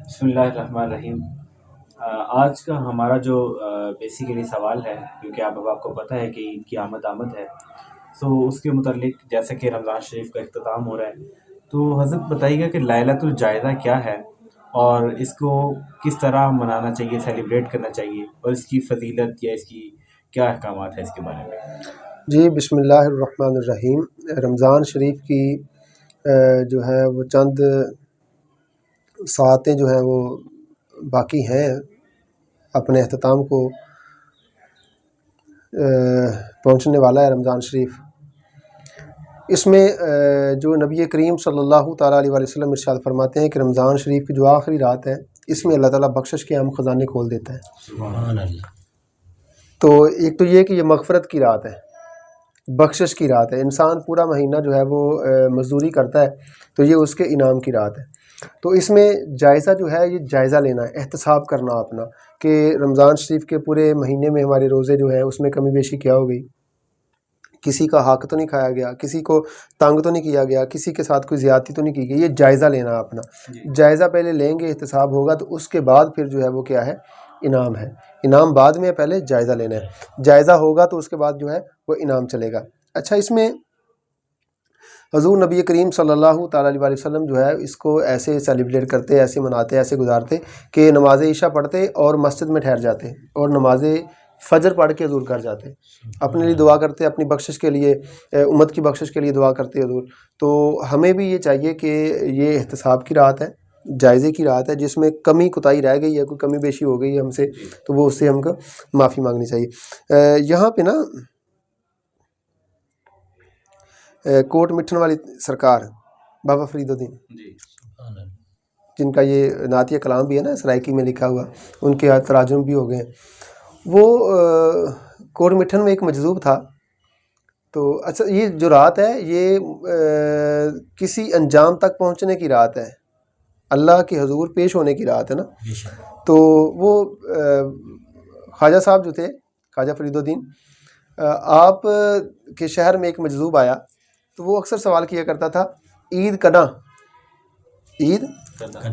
بسم اللہ الرحمن الرحیم۔ آج کا ہمارا جو بیسیکلی سوال ہے، کیونکہ آپ کو پتہ ہے کہ عید کی آمد ہے، سو اس کے متعلق جیسا کہ رمضان شریف کا اختتام ہو رہا ہے، تو حضرت بتائیے گا کہ لائلۃ الجائزہ کیا ہے اور اس کو کس طرح منانا چاہیے، سیلیبریٹ کرنا چاہیے، اور اس کی فضیلت یا اس کی کیا احکامات ہیں اس کے بارے میں؟ جی بسم اللہ الرحمن الرحیم۔ رمضان شریف کی جو ہے وہ چند ساعتیں جو ہیں وہ باقی ہیں اپنے اختتام کو پہنچنے والا ہے رمضان شریف۔ اس میں جو نبی کریم صلی اللہ تعالیٰ علیہ وسلم ارشاد فرماتے ہیں کہ رمضان شریف کی جو آخری رات ہے اس میں اللہ تعالیٰ بخشش کے ہم خزانے کھول دیتا ہے۔ سبحان اللہ۔ تو ایک تو یہ کہ یہ مغفرت کی رات ہے، بخشش کی رات ہے۔ انسان پورا مہینہ جو ہے وہ مزدوری کرتا ہے تو یہ اس کے انعام کی رات ہے۔ تو اس میں جائزہ جو ہے یہ جائزہ لینا ہے، احتساب کرنا اپنا کہ رمضان شریف کے پورے مہینے میں ہمارے روزے جو ہیں اس میں کمی بیشی کیا ہو گئی، کسی کا حق تو نہیں کھایا گیا، کسی کو تنگ تو نہیں کیا گیا، کسی کے ساتھ کوئی زیادتی تو نہیں کی گئی۔ یہ جائزہ لینا اپنا، جائزہ پہلے لیں گے، احتساب ہوگا تو اس کے بعد پھر جو ہے وہ کیا ہے، انعام ہے۔ انعام بعد میں پہلے جائزہ لینا ہے، جائزہ ہوگا تو اس کے بعد جو ہے وہ انعام چلے گا۔ اچھا، اس میں حضور نبی کریم صلی اللہ تعالیٰ علیہ وسلم جو ہے اس کو ایسے سیلیبریٹ کرتے، ایسے مناتے، ایسے گزارتے کہ نماز عشاء پڑھتے اور مسجد میں ٹھہر جاتے اور نماز فجر پڑھ کے حضور گھر جاتے، اپنے لیے دعا کرتے، اپنی بخشش کے لیے، امت کی بخشش کے لیے دعا کرتے حضور۔ تو ہمیں بھی یہ چاہیے کہ یہ احتساب کی رات ہے، جائزے کی رات ہے، جس میں کمی کوتاہی رہ گئی ہے، کوئی کمی بیشی ہو گئی ہے ہم سے تو وہ اس سے ہم کو معافی مانگنی چاہیے۔ یہاں پہ نا کوٹ مٹھن والی سرکار بابا فرید الدین، جن کا یہ نعتیہ کلام بھی ہے نا سرائکی میں لکھا ہوا، ان کے تراجم بھی ہو گئے ہیں، وہ کوٹ مٹھن میں ایک مجذوب تھا۔ تو اچھا، یہ جو رات ہے یہ کسی انجام تک پہنچنے کی رات ہے، اللہ کے حضور پیش ہونے کی رات ہے نا۔ تو وہ خواجہ صاحب جو تھے، خواجہ فرید الدین، آپ کے شہر میں ایک مجذوب آیا تو وہ اکثر سوال کیا کرتا تھا، عید کداں، عید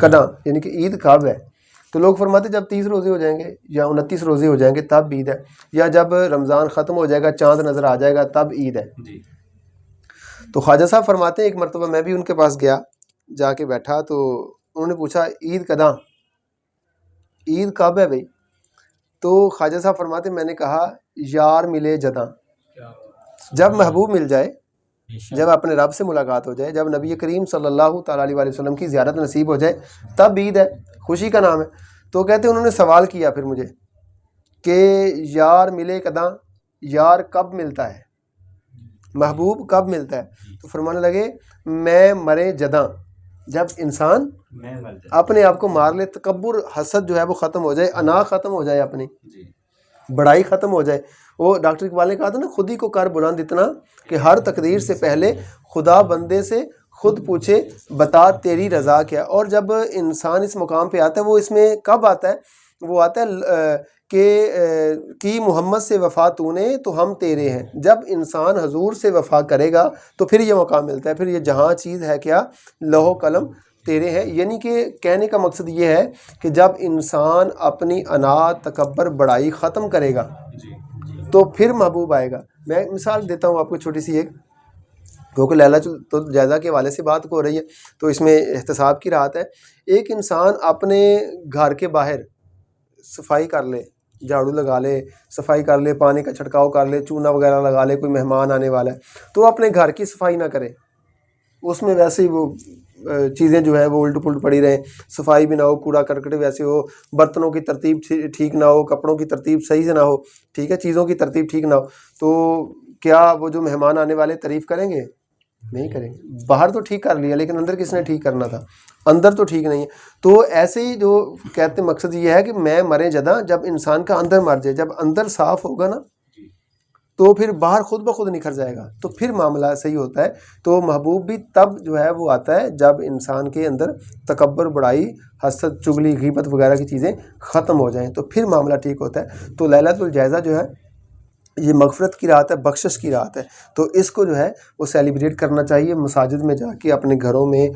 کداں، یعنی کہ عید کب ہے؟ تو لوگ فرماتے جب 30 روزے ہو جائیں گے یا 29 روزے ہو جائیں گے تب عید ہے، یا جب رمضان ختم ہو جائے گا، چاند نظر آ جائے گا تب عید ہے۔ تو خواجہ صاحب فرماتے ہیں ایک مرتبہ میں بھی ان کے پاس گیا، جا کے بیٹھا تو انہوں نے پوچھا عید کداں، عید کب ہے بھائی؟ تو خواجہ صاحب فرماتے میں نے کہا یار ملے جداں، جب محبوب مل جائے، جب اپنے رب سے ملاقات ہو جائے، جب نبی کریم صلی اللہ تعالیٰ علیہ وسلم کی زیارت نصیب ہو جائے تب عید ہے، خوشی کا نام ہے۔ تو کہتے انہوں نے سوال کیا پھر مجھے کہ یار ملے کداں، یار کب ملتا ہے، محبوب کب ملتا ہے؟ تو فرمانے لگے میں مرے جداں، جب انسان اپنے آپ کو مار لے، تکبر حسد جو ہے وہ ختم ہو جائے، انا ختم ہو جائے، اپنی بڑائی ختم ہو جائے۔ وہ ڈاکٹر اقبال نے کہا تھا نا، خود ہی کو کر بلند اتنا کہ ہر تقدیر سے پہلے خدا بندے سے خود پوچھے بتا تیری رضا کیا۔ اور جب انسان اس مقام پہ آتا ہے، وہ اس میں کب آتا ہے؟ وہ آتا ہے کہ کی محمد سے وفا تو نے تو ہم تیرے ہیں۔ جب انسان حضور سے وفا کرے گا تو پھر یہ مقام ملتا ہے، پھر یہ جہاں چیز ہے کیا، لوح و قلم تیرے ہیں۔ یعنی کہ کہنے کا مقصد یہ ہے کہ جب انسان اپنی انا، تکبر، بڑائی ختم کرے گا تو پھر محبوب آئے گا۔ میں مثال دیتا ہوں آپ کو چھوٹی سی ایک، کیونکہ لائلۃ الجائزہ کے حوالے سے بات ہو رہی ہے تو اس میں احتساب کی رات ہے۔ ایک انسان اپنے گھر کے باہر صفائی کر لے، جھاڑو لگا لے، صفائی کر لے، پانی کا چھڑکاؤ کر لے، چونا وغیرہ لگا لے، کوئی مہمان آنے والا ہے تو اپنے گھر کی صفائی نہ کرے، اس میں ویسے ہی وہ چیزیں جو ہے وہ الٹ پلٹ پڑی رہیں، صفائی بھی نہ ہو، کوڑا کرکٹ ویسے ہو، برتنوں کی ترتیب ٹھیک نہ ہو، کپڑوں کی ترتیب صحیح سے نہ ہو، ٹھیک ہے، چیزوں کی ترتیب ٹھیک نہ ہو، تو کیا وہ جو مہمان آنے والے تعریف کریں گے؟ نہیں کریں گے۔ باہر تو ٹھیک کر لیا لیکن اندر کس نے ٹھیک کرنا تھا؟ اندر تو ٹھیک نہیں ہے۔ تو ایسے ہی جو کہتے مقصد یہ ہے کہ میں مرے جداں، جب انسان کا اندر مر جائے، جب اندر صاف ہوگا نا تو پھر باہر خود بخود نکھر جائے گا، تو پھر معاملہ صحیح ہوتا ہے۔ تو محبوب بھی تب جو ہے وہ آتا ہے جب انسان کے اندر تکبر، بڑائی، حسد، چغلی، غیبت وغیرہ کی چیزیں ختم ہو جائیں، تو پھر معاملہ ٹھیک ہوتا ہے۔ تو لائلۃ الجائزہ جو ہے یہ مغفرت کی رات ہے، بخشش کی رات ہے، تو اس کو جو ہے وہ سیلیبریٹ کرنا چاہیے مساجد میں جا کے، اپنے گھروں میں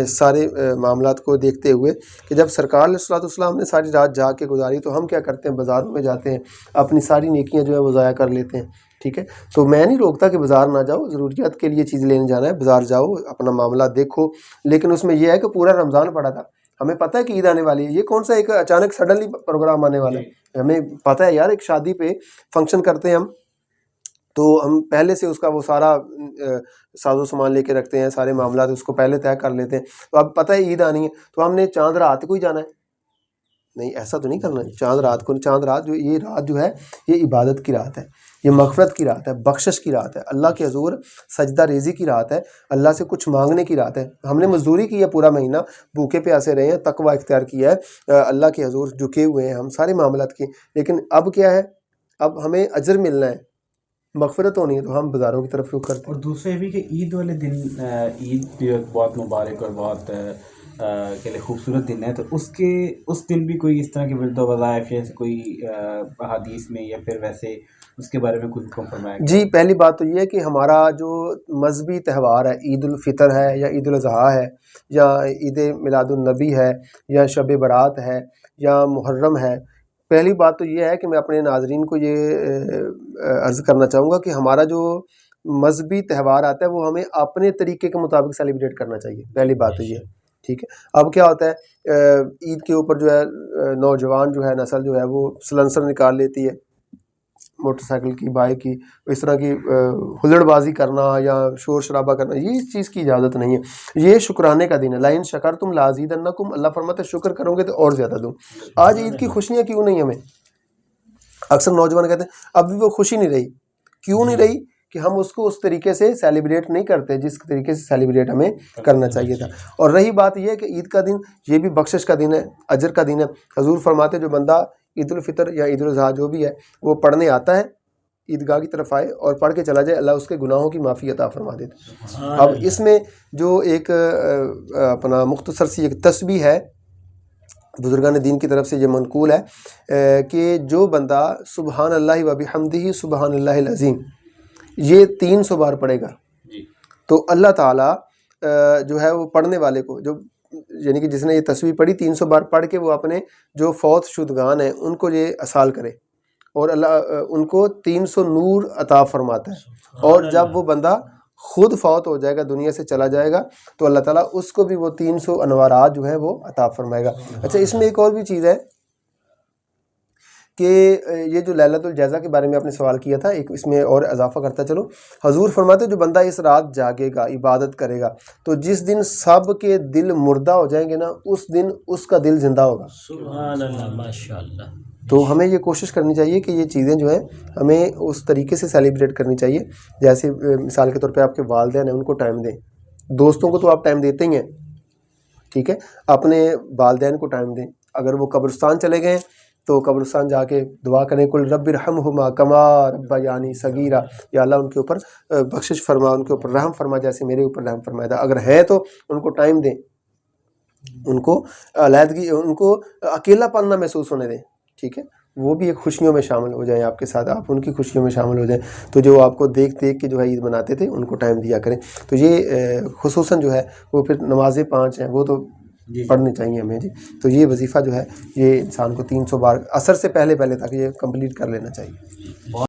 سارے معاملات کو دیکھتے ہوئے کہ جب سرکار علیہ الصلوۃ والسلام نے ساری رات جا کے گزاری تو ہم کیا کرتے ہیں، بازاروں میں جاتے ہیں، اپنی ساری نیکیاں جو ہے وہ ضائع کر لیتے ہیں. ٹھیک ہے، تو میں نہیں روکتا کہ بازار نہ جاؤ، ضروریات کے لیے چیز لینے جانا ہے بازار جاؤ، اپنا معاملہ دیکھو، لیکن اس میں یہ ہے کہ پورا رمضان پڑا تھا، ہمیں پتہ ہے کہ عید آنے والی ہے، یہ کون سا ایک اچانک سڈنلی پروگرام آنے والا ہے. ہمیں پتہ ہے یار ایک شادی پہ فنکشن کرتے ہیں ہم، تو ہم پہلے سے اس کا وہ سارا ساز و سامان لے کے رکھتے ہیں، سارے معاملات اس کو پہلے طے کر لیتے ہیں. تو اب پتہ ہے عید آنی ہے تو ہم نے چاند رات کو ہی جانا ہے؟ نہیں، ایسا تو نہیں کرنا ہے. چاند رات کو، چاند رات جو یہ رات جو ہے یہ عبادت کی رات ہے، یہ مغفرت کی رات ہے، بخشش کی رات ہے، اللہ کے حضور سجدہ ریزی کی رات ہے، اللہ سے کچھ مانگنے کی رات ہے. ہم نے مزدوری کی ہے پورا مہینہ، بھوکے پیاسے رہے ہیں، تقوی اختیار کیا ہے، اللہ کے حضور جھکے ہوئے ہیں ہم سارے معاملات کی، لیکن اب کیا ہے، اب ہمیں اجر ملنا ہے، مغفرت ہونی ہے، تو ہم بازاروں کی طرف رخ کرتے ہیں. اور دوسرا یہ بھی کہ عید والے دن، عید بھی ایک بہت مبارک اور بہت کے لیے خوبصورت دن ہے، تو اس دن بھی کوئی اس طرح کے ورد و وظائف یا کوئی احادیث میں یا پھر ویسے اس کے بارے میں کچھ حکم فرمایا گیا؟ جی، پہلی بات تو یہ ہے کہ ہمارا جو مذہبی تہوار ہے، عید الفطر ہے یا عید الاضحیٰ ہے یا عید میلاد النبی ہے یا شب برات ہے یا محرم ہے، پہلی بات تو یہ ہے کہ میں اپنے ناظرین کو یہ عرض کرنا چاہوں گا کہ ہمارا جو مذہبی تہوار آتا ہے وہ ہمیں اپنے طریقے کے مطابق سیلیبریٹ کرنا چاہیے. پہلی بات تو یہ ہے. ٹھیک ہے، اب کیا ہوتا ہے عید کے اوپر جو ہے نوجوان جو ہے نسل جو ہے وہ سلنسر نکال لیتی ہے، موٹر سائیکل کی، بائک کی، اس طرح کی ہلڑ بازی کرنا یا شور شرابہ کرنا، یہ اس چیز کی اجازت نہیں ہے. یہ شکرانے کا دن ہے، لَإِن شَكَرْتُمْ لَأَزِيدَنَّكُمْ، اللہ فرماتا ہے شکر کرو گے تو اور زیادہ دوں. آج عید کی خوشیاں کیوں نہیں ہمیں؟ اکثر نوجوان کہتے ہیں اب بھی وہ خوشی نہیں رہی. کیوں نہیں رہی؟ کہ ہم اس کو اس طریقے سے سیلیبریٹ نہیں کرتے جس طریقے سے سیلیبریٹ ہمیں کرنا چاہیے تھا. اور رہی بات یہ کہ عید کا دن یہ بھی بخشش کا دن ہے، اجر کا دن ہے. حضور فرماتے جو بندہ عید الفطر یا عید الاضحیٰ جو بھی ہے وہ پڑھنے آتا ہے، عیدگاہ کی طرف آئے اور پڑھ کے چلا جائے، اللہ اس کے گناہوں کی معافی عطا فرما دیتا. اب اس میں جو ایک اپنا مختصر سی ایک تسبیح ہے بزرگان دین کی طرف سے یہ منقول ہے کہ جو بندہ سبحان اللہ و بحمدہ سبحان اللہ العظیم یہ 300 بار پڑھے گا تو اللہ تعالیٰ جو ہے وہ پڑھنے والے کو، جو یعنی کہ جس نے یہ تسبیح پڑھی 300 بار پڑھ کے وہ اپنے جو فوت شدگان ہیں ان کو یہ اصال کرے اور اللہ ان کو 300 نور عطا فرماتا ہے. اور جب وہ بندہ خود فوت ہو جائے گا، دنیا سے چلا جائے گا، تو اللہ تعالیٰ اس کو بھی وہ 300 انوارات جو ہے وہ عطا فرمائے گا. اچھا، اس میں ایک اور بھی چیز ہے کہ یہ جو لیلۃ الجائزہ کے بارے میں آپ نے سوال کیا تھا، ایک اس میں اور اضافہ کرتا چلو. حضور فرماتے جو بندہ اس رات جاگے گا، عبادت کرے گا، تو جس دن سب کے دل مردہ ہو جائیں گے نا، اس دن اس کا دل زندہ ہوگا. سبحان اللہ، ماشاءاللہ. تو ہمیں یہ کوشش کرنی چاہیے کہ یہ چیزیں جو ہیں ہمیں اس طریقے سے سیلیبریٹ کرنی چاہیے. جیسے مثال کے طور پہ آپ کے والدین ہیں ان کو ٹائم دیں، دوستوں کو تو آپ ٹائم دیتے ہی ہیں، ٹھیک ہے، اپنے والدین کو ٹائم دیں. اگر وہ قبرستان چلے گئے تو قبرستان جا کے دعا کریں، قل رب ارحمہما کما ربیانی صغیرا، یا اللہ ان کے اوپر بخشش فرما، ان کے اوپر رحم فرما جیسے میرے اوپر رحم فرمایا تھا. اگر ہے تو ان کو ٹائم دیں، ان کو علیحدگی، ان کو اکیلا پن نہ محسوس ہونے دیں. ٹھیک ہے، وہ بھی ایک خوشیوں میں شامل ہو جائیں آپ کے ساتھ، آپ ان کی خوشیوں میں شامل ہو جائیں. تو جو آپ کو دیکھ کے جو ہے عید مناتے تھے ان کو ٹائم دیا کریں. تو یہ خصوصاً جو ہے وہ پھر نمازیں 5 ہیں وہ تو پڑھنی چاہیے ہمیں. جی، تو یہ وظیفہ جو ہے یہ انسان کو 300 بار عصر سے پہلے تک یہ کمپلیٹ کر لینا چاہیے.